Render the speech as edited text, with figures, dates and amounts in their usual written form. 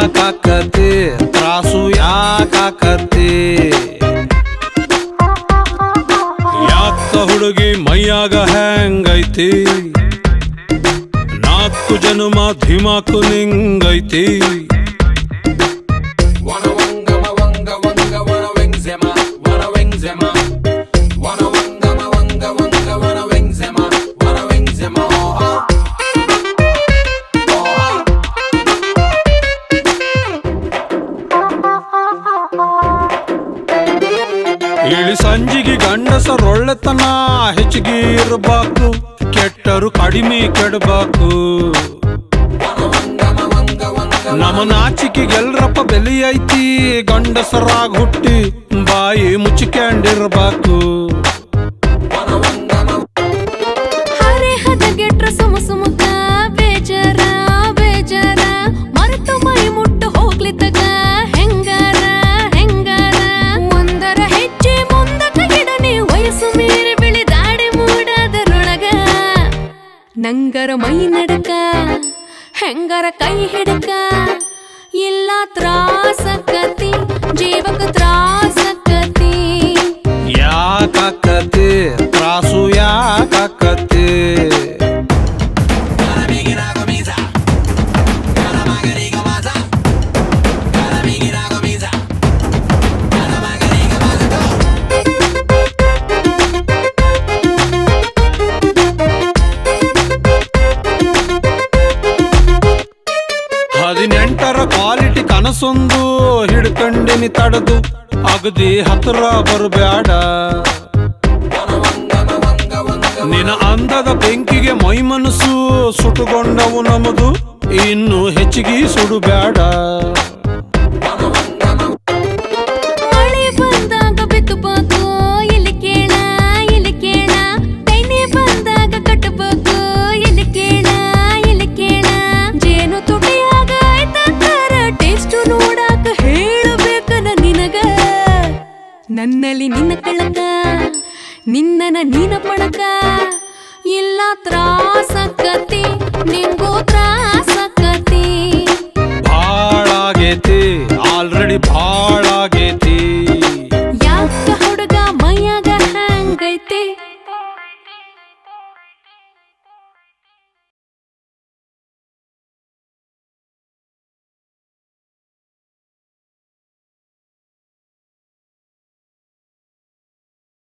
ಯಾಕಾಕತಿ ತ್ರಾಸು ಯಾಕಾಕತಿ ಯಾಕ ಹುಡುಗಿ ಮೈಯಾಗ ಹ್ಯಾಂಗೈತಿ ನಾಲ್ಕು ಜನ್ಮ ಧಿಮಾಕು ನಿಂಗೈತಿ ಇಳಿ ಸಂಜಿಗೆ ಗಂಡಸರೊಳ್ಳೆತನ ಹೆಚ್ಚಿಗೆ ಇರಬೇಕು ಕೆಟ್ಟರು ಕಡಿಮೆ ಕೆಡಬೇಕು ನಮ್ಮ ನಾಚಿಕೆಗೆಲ್ರಪ್ಪ ಬೆಲೆ ಐತಿ ಗಂಡಸರಾಗ ಹುಟ್ಟಿ ಬಾಯಿ ಮುಚ್ಚಿಕೊಂಡಿರ್ಬೇಕು ನಂಗರ ಮೈ ನಡಕ ಹೆಂಗರ ಕೈ ಹಿಡಕ ಇಲ್ಲ ತ್ರಾಸಕತಿ ಜೀವಕ ತ್ರಾಸಕತಿ ಯಾಕಾಕತಿ ತ್ರಾಸು ಯಾಕಾಕತಿ ಹದಿನೆಂಟರ ಕ್ವಾಲಿಟಿ ಕನಸೊಂದು ಹಿಡ್ಕಂಡಿನಿ ತಡದು ಅಗದಿ ಹತ್ರ ಬರಬ್ಯಾಡ ನಿನ್ನ ಅಂದದ ಬೆಂಕಿಗೆ ಮೈ ಮನಸ್ಸು ಸುಟ್ಟುಕೊಂಡವು ನಮದು ಇನ್ನು ಹೆಚ್ಚಿಗೆ ಸುಡುಬ್ಯಾಡ ನನ್ನಲ್ಲಿ ನಿನ್ನ ಕಳಕ ನಿನ್ನನ ನೀನ ಪಡಕ ಇಲ್ಲ ತ್ರಾ